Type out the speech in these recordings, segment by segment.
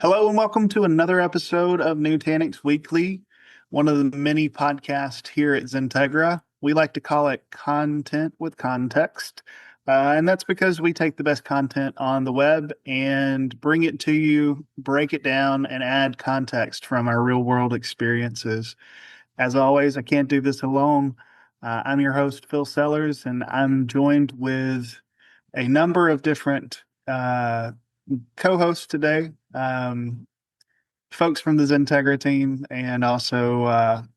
Hello and welcome to another episode of Nutanix Weekly, one of the many podcasts here at XenTegra. We like to call it content with context. And that's because we take the best content on the web and bring it to you, break it down, and add context from our real world experiences. As always, I can't do this alone. I'm your host, Phil Sellers, and I'm joined with a number of different co-hosts today. Folks from the XenTegra team and also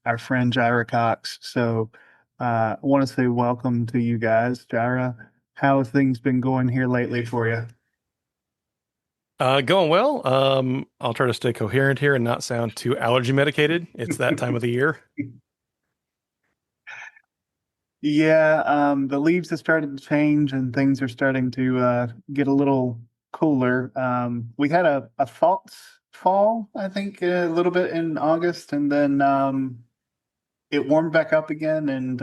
our friend Jaira Cox. So I want to say welcome to you guys. Jaira, how have things been going here lately for you? Going well. I'll try to stay coherent here and not sound too allergy medicated. It's that time of the year. Yeah, the leaves have started to change and things are starting to get a little cooler. We had a false fall, I think, a little bit in August, and then it warmed back up again, and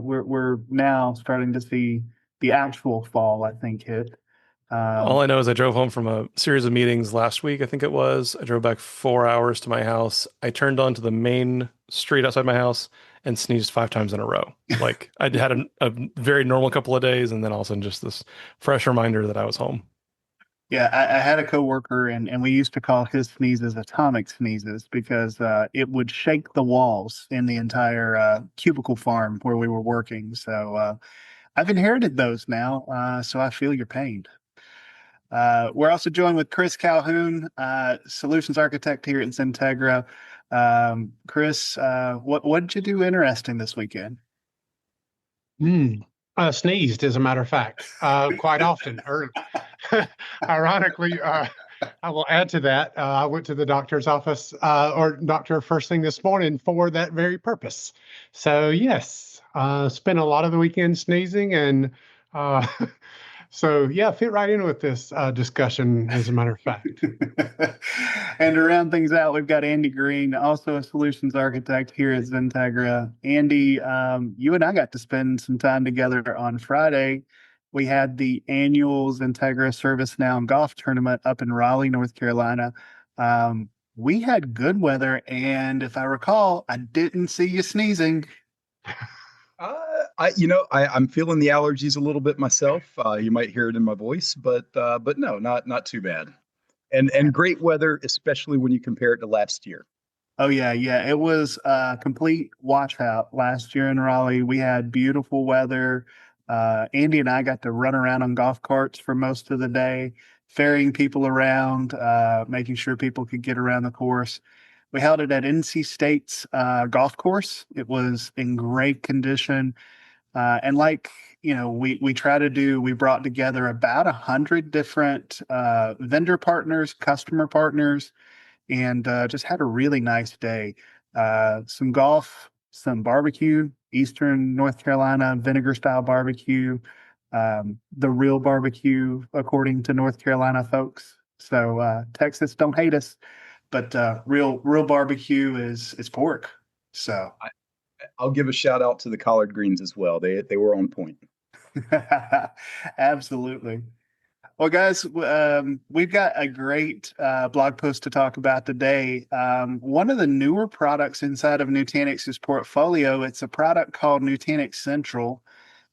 we're now starting to see the actual fall, I think, hit. All Um, I know is I drove home from a series of meetings last week, I think it was. I drove back 4 hours to my house. I turned onto the main street outside my house and sneezed 5 times in a row. Like I'd had a very normal couple of days, and then all of a sudden just this fresh reminder that I was home. yeah, I had a coworker, and we used to call his sneezes atomic sneezes because it would shake the walls in the entire cubicle farm where we were working. So I've inherited those now, so I feel your pain. We're also joined with Chris Calhoun, solutions architect here at XenTegra. Chris, what did you do interesting this weekend? Mm. Sneezed, as a matter of fact, quite often. Or, ironically, I will add to that. I went to the doctor's office or doctor first thing this morning for that very purpose. So, yes, spent a lot of the weekend sneezing. And uh, so, yeah, fit right in with this discussion, as a matter of fact. And to round things out, we've got Andy Green, also a solutions architect here at XenTegra. Andy, you and I got to spend some time together on Friday. We had the annual XenTegra ServiceNow golf tournament up in Raleigh, North Carolina. We had good weather, and if I recall, I didn't see you sneezing. I'm feeling the allergies a little bit myself. You might hear it in my voice, but no, not too bad. And great weather, especially when you compare it to last year. Oh yeah, yeah. It was a complete washout last year in Raleigh. We had beautiful weather. Andy and I got to run around on golf carts for most of the day, ferrying people around, making sure people could get around the course. We held it at NC State's golf course. It was in great condition. And like, we try to do, we brought together about 100 different vendor partners, customer partners, and just had a really nice day. Some golf, some barbecue, Eastern North Carolina vinegar style barbecue, the real barbecue according to North Carolina folks. So Texas, don't hate us, but real barbecue is pork. So I'll give a shout out to the collard greens as well. They were on point. absolutely. Well, guys, we've got a great blog post to talk about today. One of the newer products inside of Nutanix's portfolio, it's a product called Nutanix Central.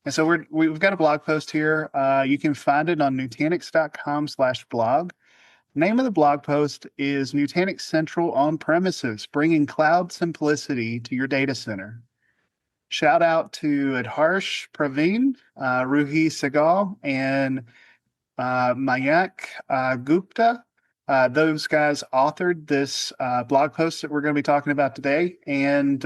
And so we've got a blog post here. You can find it on nutanix.com/blog. Name of the blog post is Nutanix Central on premises, bringing cloud simplicity to your data center. Shout out to Adharsh Praveen, Ruhi Segal, and Mayak Gupta. Those guys authored this blog post that we're going to be talking about today. And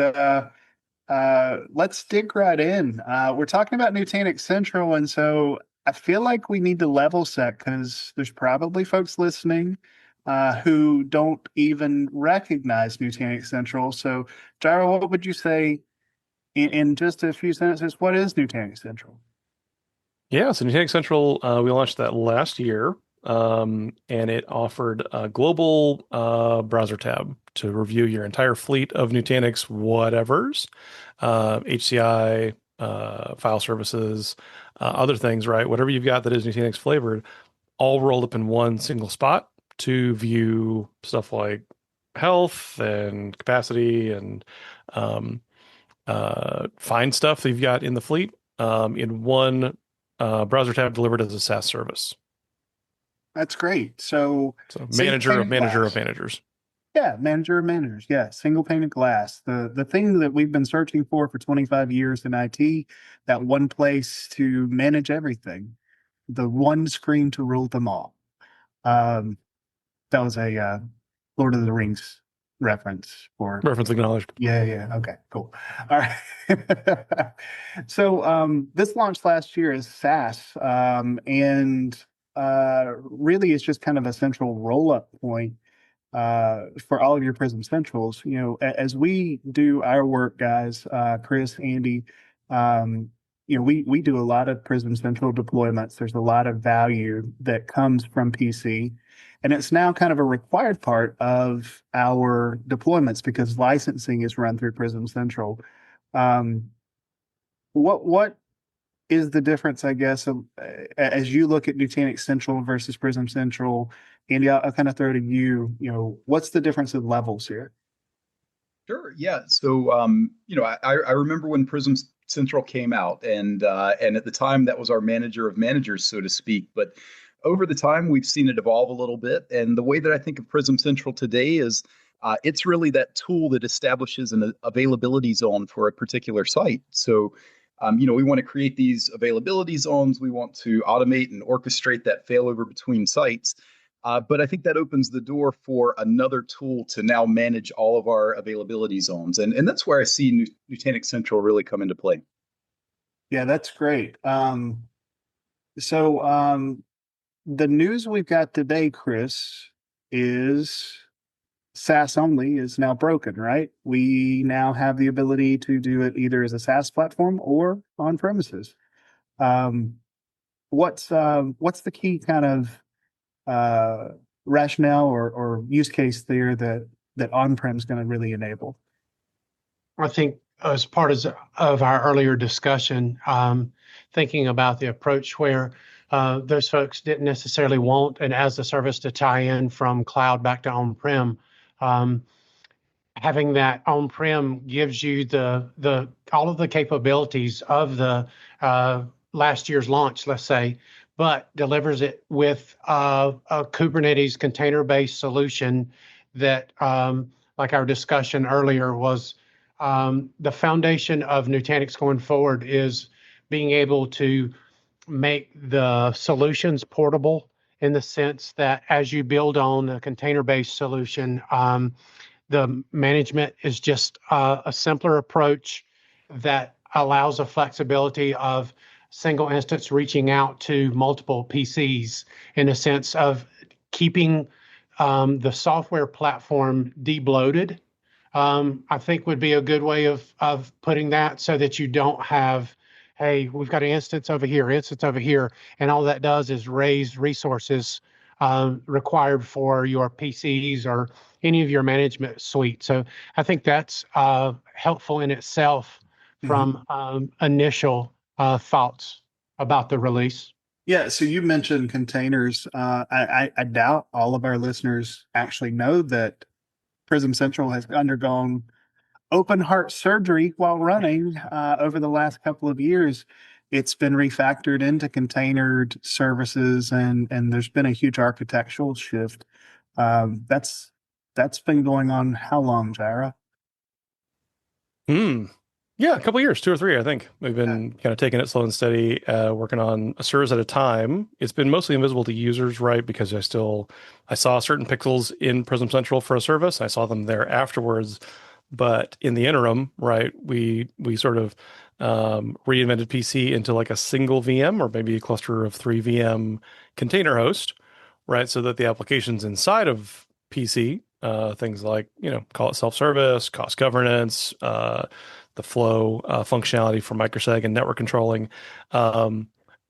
let's dig right in. We're talking about Nutanix Central. And so I feel like we need to level set because there's probably folks listening who don't even recognize Nutanix Central. So, Jairo, what would you say in just a few sentences? What is Nutanix Central? Yeah, so Nutanix Central, we launched that last year, and it offered a global browser tab to review your entire fleet of Nutanix whatevers, HCI, file services, other things, right? Whatever you've got that is Nutanix flavored, all rolled up in one single spot to view stuff like health and capacity and find stuff that you've got in the fleet in one browser tab delivered as a SaaS service. That's great. So single Manager pane of manager glass. of managers. Yeah, manager of managers. Yeah, single pane of glass. The thing that we've been searching for 25 years in IT, that one place to manage everything, the one screen to rule them all. Um, that was a Lord of the Rings reference for. Reference acknowledged. Yeah. Okay, cool. All right. So this launched last year as SaaS, and really it's just kind of a central roll-up point for all of your Prism Centrals. As we do our work, guys, Chris, Andy, we do a lot of Prism Central deployments. There's a lot of value that comes from PC, and it's now kind of a required part of our deployments because licensing is run through Prism Central. Um, what is the difference, I guess, as you look at Nutanix Central versus Prism Central? Andy, I'll kind of throw to you. What's the difference in levels here? Sure. Yeah. So, I remember when Prism Central came out, and at the time that was our manager of managers, so to speak. But over the time, we've seen it evolve a little bit. And the way that I think of Prism Central today is it's really that tool that establishes an availability zone for a particular site. So, we want to create these availability zones. We want to automate and orchestrate that failover between sites. But I think that opens the door for another tool to now manage all of our availability zones. And that's where I see Nutanix Central really come into play. Yeah, that's great. So the news we've got today, Chris, is SaaS only is now broken, right? We now have the ability to do it either as a SaaS platform or on premises. What's the key kind of rationale or use case there that on-prem is going to really enable? I think as part of our earlier discussion, thinking about the approach where those folks didn't necessarily want an as a service to tie in from cloud back to on-prem. Having that on-prem gives you the all of the capabilities of the last year's launch, let's say, but delivers it with a Kubernetes container-based solution that, like our discussion earlier, was the foundation of Nutanix going forward is being able to make the solutions portable in the sense that as you build on a container-based solution, the management is just a simpler approach that allows a flexibility of single instance reaching out to multiple PCs in a sense of keeping the software platform debloated. I think would be a good way of putting that so that you don't have, hey, we've got an instance over here, and all that does is raise resources required for your PCs or any of your management suite. So I think that's helpful in itself from initial thoughts about the release. Yeah, so you mentioned containers. I doubt all of our listeners actually know that Prism Central has undergone open heart surgery while running over the last couple of years. It's been refactored into containered services, and there's been a huge architectural shift. That's been going on how long, Jaira? Yeah, a couple of years, 2 or 3, I think. We've been kind of taking it slow and steady, working on a service at a time. It's been mostly invisible to users, right? Because I saw certain pixels in Prism Central for a service. I saw them there afterwards. But in the interim, right, we sort of reinvented PC into like a single VM or maybe a cluster of 3 VM container host, right? So that the applications inside of PC, things like, call it self-service, cost governance, the flow functionality for microseg and network controlling,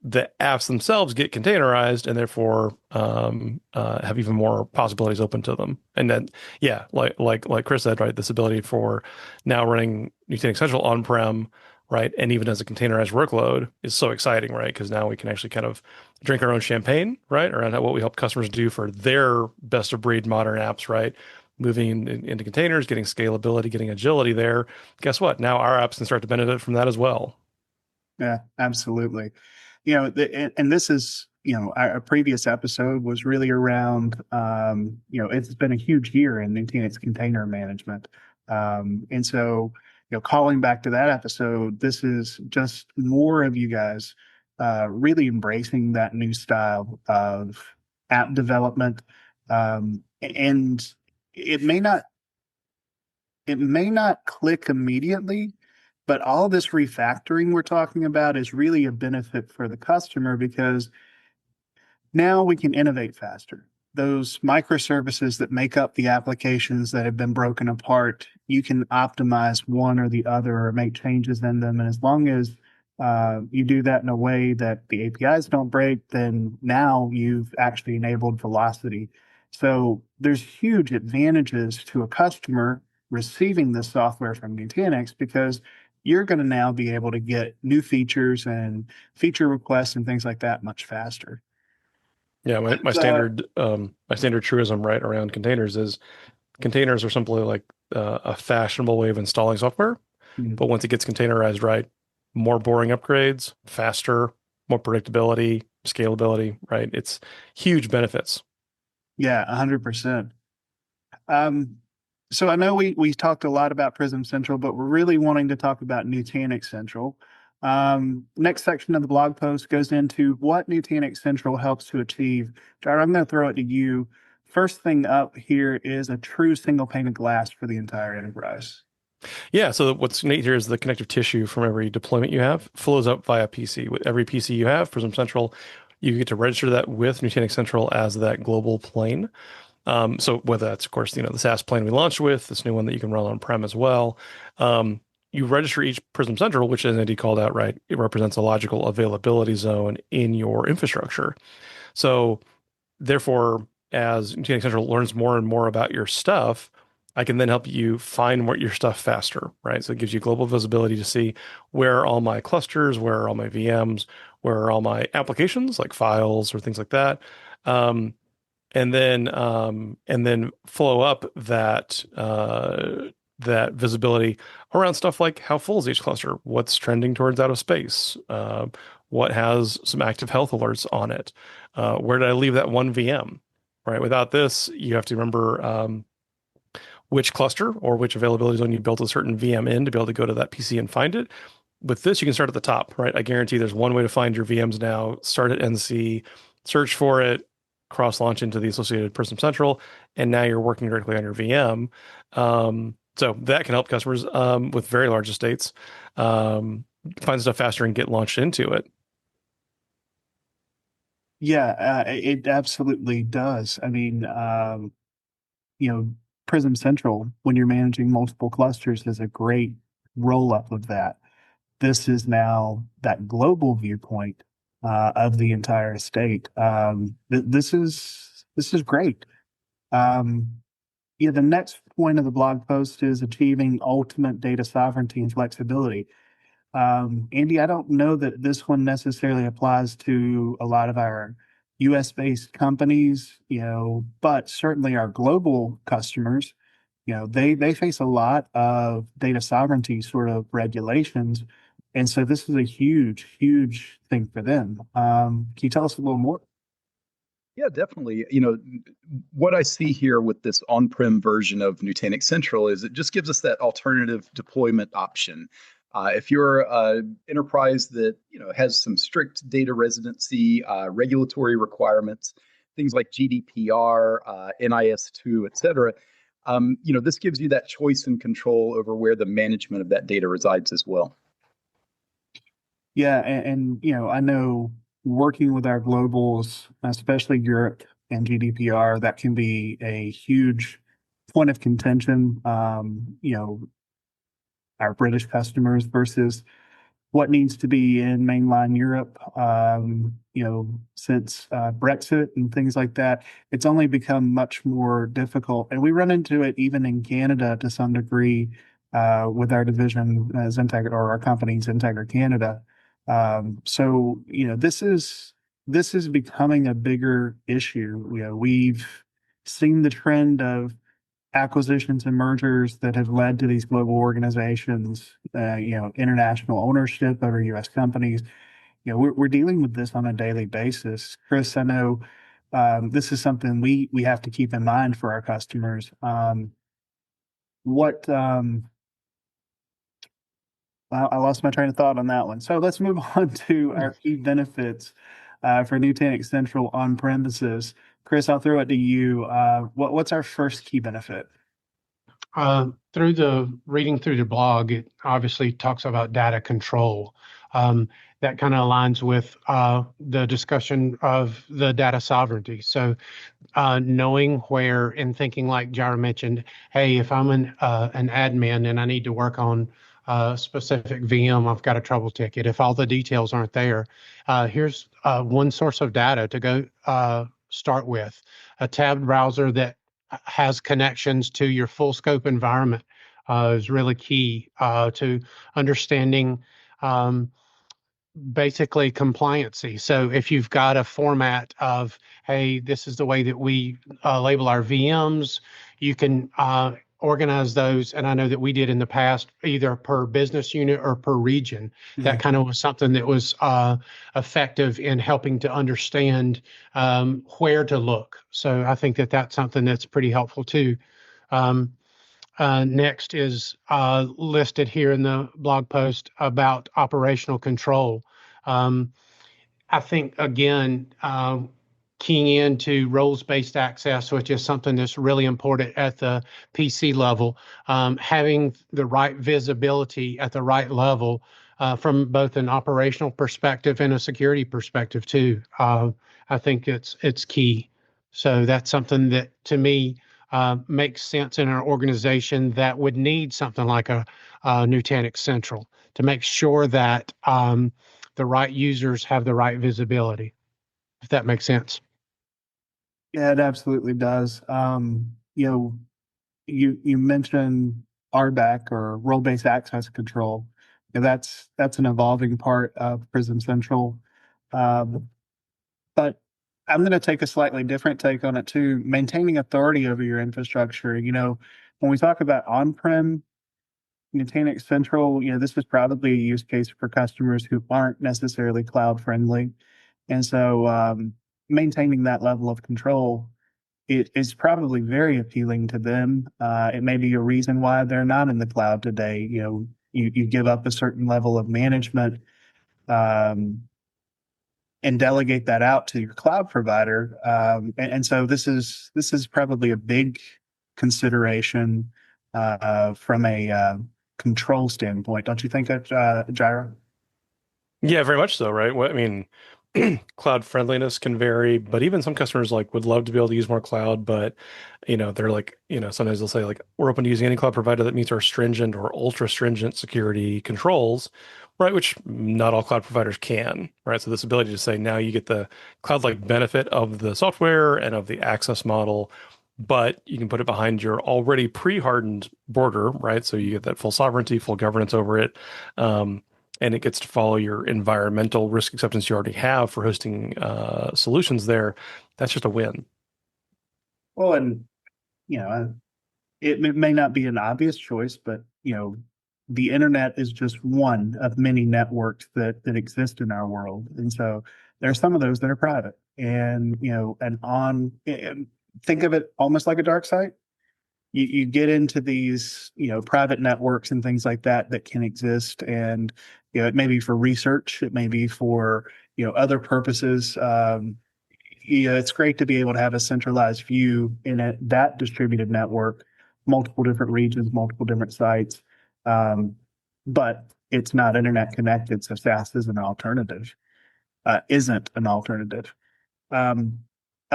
the apps themselves get containerized and therefore have even more possibilities open to them. And then, yeah, like Chris said, right, this ability for now running Nutanix Central on-prem right? And even as a containerized workload is so exciting, right? Because now we can actually kind of drink our own champagne, right? Around what we help customers do for their best of breed modern apps, right? Moving into containers, getting scalability, getting agility there. Guess what? Now our apps can start to benefit from that as well. Yeah, absolutely. And this is, our previous episode was really around, it's been a huge year in Nutanix container management. And so, calling back to that episode, this is just more of you guys really embracing that new style of app development. And it may not click immediately, but all this refactoring we're talking about is really a benefit for the customer because now we can innovate faster. Those microservices that make up the applications that have been broken apart, you can optimize one or the other or make changes in them. And as long as you do that in a way that the APIs don't break, then now you've actually enabled velocity. So there's huge advantages to a customer receiving this software from Nutanix because you're going to now be able to get new features and feature requests and things like that much faster. Yeah, my standard truism right around containers is containers are simply like a fashionable way of installing software. But once it gets containerized right, more boring upgrades, faster, more predictability, scalability, right? It's huge benefits. Yeah, 100%. So I know we talked a lot about Prism Central, but we're really wanting to talk about Nutanix Central. Next section of the blog post goes into what Nutanix Central helps to achieve. Jared, I'm going to throw it to you. First thing up here is a true single pane of glass for the entire enterprise. Yeah, so what's neat here is the connective tissue from every deployment you have flows up via PC. With every PC you have, Prism Central, you get to register that with Nutanix Central as that global plane. So whether that's, of course, the SaaS plane we launched with, this new one that you can run on-prem as well, you register each Prism Central, which, as Andy called out, right, it represents a logical availability zone in your infrastructure. So therefore, as Nutanix Central learns more and more about your stuff, I can then help you find what your stuff faster, right? So it gives you global visibility to see where are all my clusters, where are all my VMs, where are all my applications like files or things like that. And then follow up that visibility around stuff like how full is each cluster, what's trending towards out of space, what has some active health alerts on it, where did I leave that one VM, right? Without this, you have to remember which cluster or which availability zone you built a certain VM in to be able to go to that PC and find it. With this, you can start at the top, right? I guarantee there's one way to find your VMs now. Start at NC, search for it, cross-launch into the associated Prism Central, and now you're working directly on your VM. So that can help customers with very large estates find stuff faster and get launched into it. Yeah, it absolutely does. I mean, Prism Central, when you're managing multiple clusters, is a great roll-up of that. This is now that global viewpoint of the entire estate. This is great. The next point of the blog post is achieving ultimate data sovereignty and flexibility. Andy, I don't know that this one necessarily applies to a lot of our US-based companies, but certainly our global customers, they face a lot of data sovereignty sort of regulations. And so this is a huge, huge thing for them. Can you tell us a little more? Yeah, definitely. What I see here with this on-prem version of Nutanix Central is it just gives us that alternative deployment option. If you're an enterprise that has some strict data residency, regulatory requirements, things like GDPR, NIS2, et cetera, this gives you that choice and control over where the management of that data resides as well. Yeah, and I know working with our globals, especially Europe and GDPR, that can be a huge point of contention. Our British customers versus what needs to be in mainline Europe. Since Brexit and things like that, it's only become much more difficult. And we run into it even in Canada to some degree with our division, XenTegra, or our company, XenTegra Canada. So, this is becoming a bigger issue. We've seen the trend of acquisitions and mergers that have led to these global organizations, international ownership over U.S. companies. We're dealing with this on a daily basis. Chris, I know this is something we have to keep in mind for our customers. What I lost my train of thought on that one. So let's move on to our key benefits for Nutanix Central on premises. Chris, I'll throw it to you. What's our first key benefit? Through the reading through the blog, it obviously talks about data control. That kind of aligns with the discussion of the data sovereignty. So knowing where and thinking like Jaira mentioned, hey, if I'm an admin and I need to work on a specific VM, I've got a trouble ticket. If all the details aren't there, here's one source of data to go start with. A tabbed browser that has connections to your full scope environment is really key to understanding basically compliancy. So if you've got a format of, hey, this is the way that we label our VMs, you can organize those. And I know that we did in the past, either per business unit or per region. Mhm. That kind of was something that was effective in helping to understand where to look. So I think that that's something that's pretty helpful too. Next is listed here in the blog post about operational control. I think, again, keying into roles-based access, which is something that's really important at the PC level, having the right visibility at the right level from both an operational perspective and a security perspective too. I think it's key. So that's something that, to me, makes sense in an organization that would need something like a Nutanix Central to make sure that the right users have the right visibility, if that makes sense. Yeah, it absolutely does. You mentioned RBAC, or role-based access control. That's an evolving part of Prism Central. But I'm going to take a slightly different take on it too. Maintaining authority over your infrastructure. When we talk about on-prem Nutanix Central, this is probably a use case for customers who aren't necessarily cloud friendly. And so maintaining that level of control, it is probably very appealing to them. It may be a reason why they're not in the cloud today. You give up a certain level of management and delegate that out to your cloud provider. And so this is probably a big consideration from a control standpoint. Don't you think that, Jaira? Yeah, very much so, right? I mean, cloud friendliness can vary, but even some customers would love to be able to use more cloud, but they're sometimes they'll say we're open to using any cloud provider that meets our stringent or ultra stringent security controls, right? Which not all cloud providers can, right? So this ability to say now you get the cloud-like benefit of the software and of the access model, but you can put it behind your already pre-hardened border, right? So you get that full sovereignty, full governance over it. And it gets to follow your environmental risk acceptance you already have for hosting solutions there. That's just a win. Well, and it may not be an obvious choice, but the internet is just one of many networks that exist in our world, and so there are some of those that are private, and think of it almost like a dark site. You get into these private networks and things like that can exist, and it may be for research, it may be for other purposes. It's great to be able to have a centralized view in that distributed network, multiple different regions, multiple different sites, but it's not internet connected, so SaaS is an alternative. Isn't an alternative. I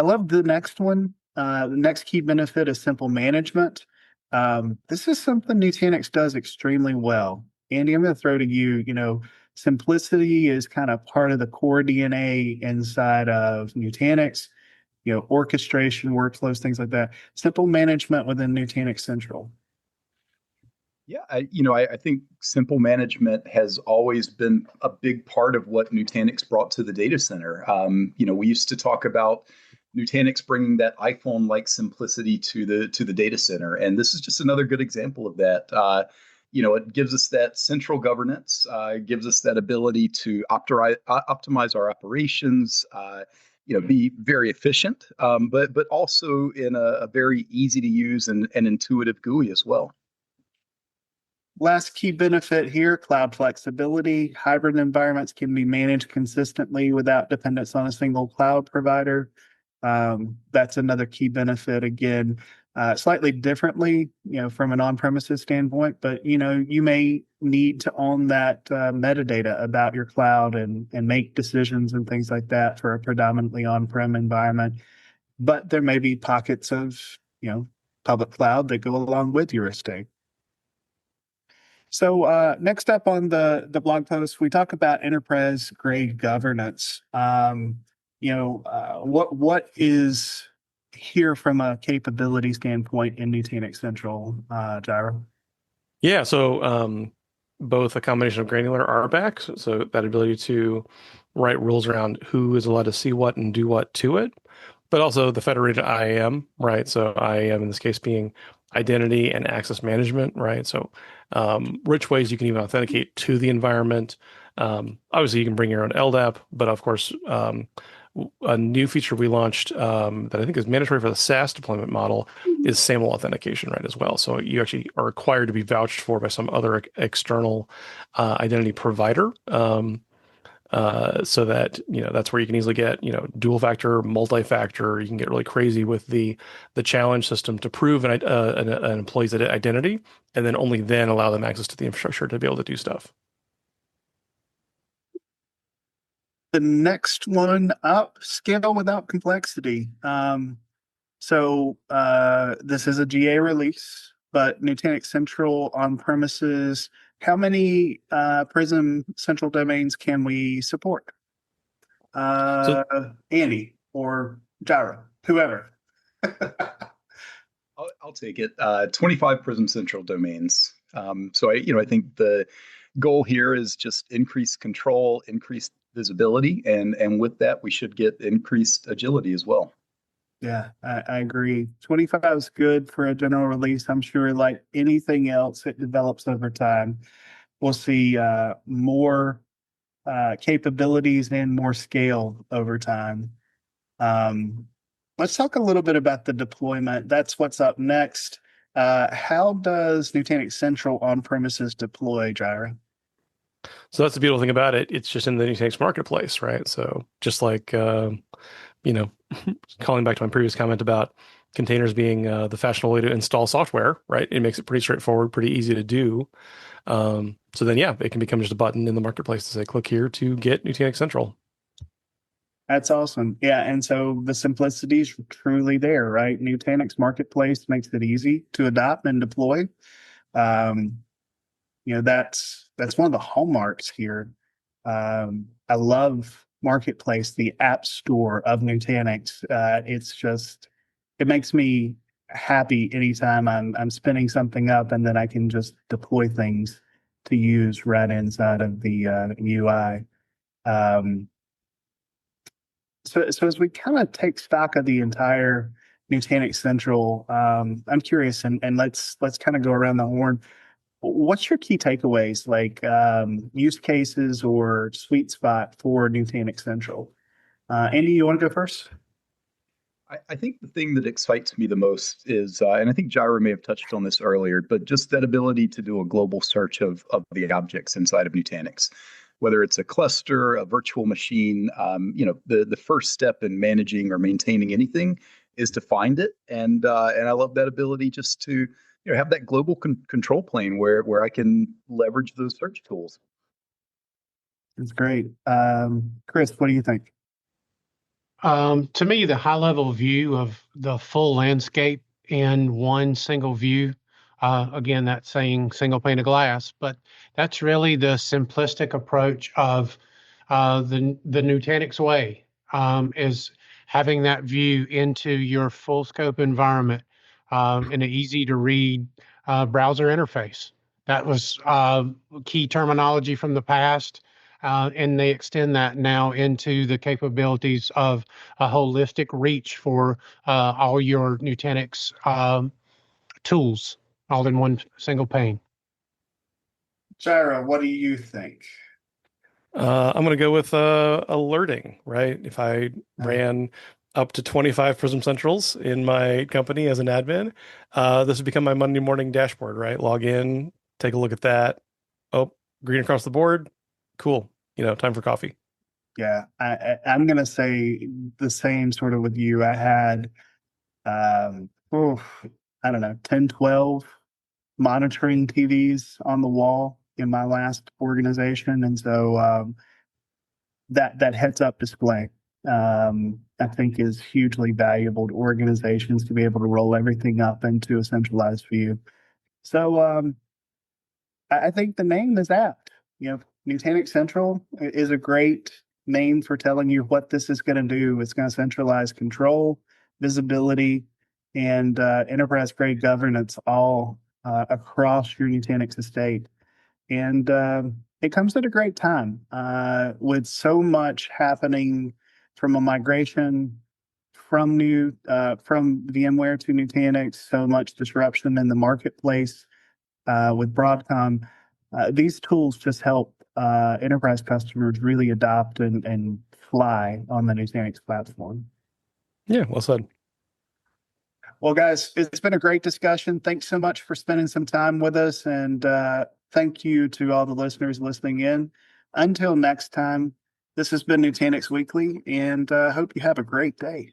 love the next one. The next key benefit is simple management. This is something Nutanix does extremely well. Andy, I'm going to throw to you. Simplicity is kind of part of the core DNA inside of Nutanix. Orchestration, workflows, things like that. Simple management within Nutanix Central. Yeah, I think simple management has always been a big part of what Nutanix brought to the data center. We used to talk about Nutanix bringing that iPhone-like simplicity to the data center, and this is just another good example of that. It gives us that central governance, gives us that ability to optimize our operations. Be very efficient, but also in a very easy to use and intuitive GUI as well. Last key benefit here, cloud flexibility. Hybrid environments can be managed consistently without dependence on a single cloud provider. That's another key benefit. Again, slightly differently, from an on-premises standpoint, but you may need to own that metadata about your cloud and make decisions and things like that for a predominantly on-prem environment. But there may be pockets of public cloud that go along with your estate. So next up on the blog post, we talk about enterprise grade governance. What is here from a capability standpoint in Nutanix Central, Gyro? Yeah, so both a combination of granular RBAC, so that ability to write rules around who is allowed to see what and do what to it, but also the federated IAM, right? So IAM in this case being identity and access management, right? So rich ways you can even authenticate to the environment. Obviously, you can bring your own LDAP, but of course, a new feature we launched that I think is mandatory for the SaaS deployment model is SAML authentication, right, as well. So you actually are required to be vouched for by some other external identity provider. So that that's where you can easily get dual factor, multi-factor. You can get really crazy with the challenge system to prove an employee's identity, and then only then allow them access to the infrastructure to be able to do stuff. The next one up, scale without complexity. So this is a GA release, but Nutanix Central on premises, how many Prism Central domains can we support? Andy or Gyro, whoever. I'll take it. 25 Prism Central domains. So I think the goal here is just increased control, increased visibility, and with that we should get increased agility as well. Yeah, I agree. 25 is good for a general release. I'm sure, like anything else, it develops over time. We'll see more capabilities and more scale over time. Let's talk a little bit about the deployment. That's what's up next. How does Nutanix Central on-premises deploy, Gyra? So that's the beautiful thing about it. It's just in the Nutanix marketplace, right? So just like, calling back to my previous comment about containers being the fashionable way to install software, right? It makes it pretty straightforward, pretty easy to do. So then, yeah, it can become just a button in the marketplace to say, click here to get Nutanix Central. That's awesome. Yeah, and so the simplicity is truly there, right? Nutanix Marketplace makes it easy to adopt and deploy. That's one of the hallmarks here. I love Marketplace, the app store of Nutanix. It makes me happy anytime I'm spinning something up and then I can just deploy things to use right inside of the UI. So as we kind of take stock of the entire Nutanix Central, I'm curious, and let's kind of go around the horn. What's your key takeaways, like use cases or sweet spot for Nutanix Central? Andy, you want to go first? I think the thing that excites me the most is, and I think Gyra may have touched on this earlier, but just that ability to do a global search of the objects inside of Nutanix, whether it's a cluster, a virtual machine. The first step in managing or maintaining anything is to find it, and I love that ability just to have that global control plane where I can leverage those search tools. That's great. Chris, what do you think? To me, the high level view of the full landscape in one single view, again, that's saying single pane of glass, but that's really the simplistic approach of the Nutanix way, is having that view into your full scope environment in an easy to read browser interface. That was key terminology from the past. And they extend that now into the capabilities of a holistic reach for all your Nutanix tools, all in one single pane. Jaira, what do you think? I'm going to go with alerting, right? If I ran up to 25 Prism Centrals in my company as an admin, this would become my Monday morning dashboard, right? Log in, take a look at that. Oh, green across the board. Cool. Time for coffee. Yeah, I'm going to say the same sort of with you. I had, I don't know, 10, 12 monitoring TVs on the wall in my last organization. And so that heads up display, I think is hugely valuable to organizations to be able to roll everything up into a centralized view. So I think the name is apt. Nutanix Central is a great name for telling you what this is going to do. It's going to centralize control, visibility, and enterprise-grade governance all across your Nutanix estate. And it comes at a great time with so much happening from a migration from VMware to Nutanix, so much disruption in the marketplace with Broadcom. These tools just help enterprise customers really adopt and fly on the Nutanix platform. Yeah, well said. Well, guys, it's been a great discussion. Thanks so much for spending some time with us. And thank you to all the listeners listening in. Until next time, this has been Nutanix Weekly, and hope you have a great day.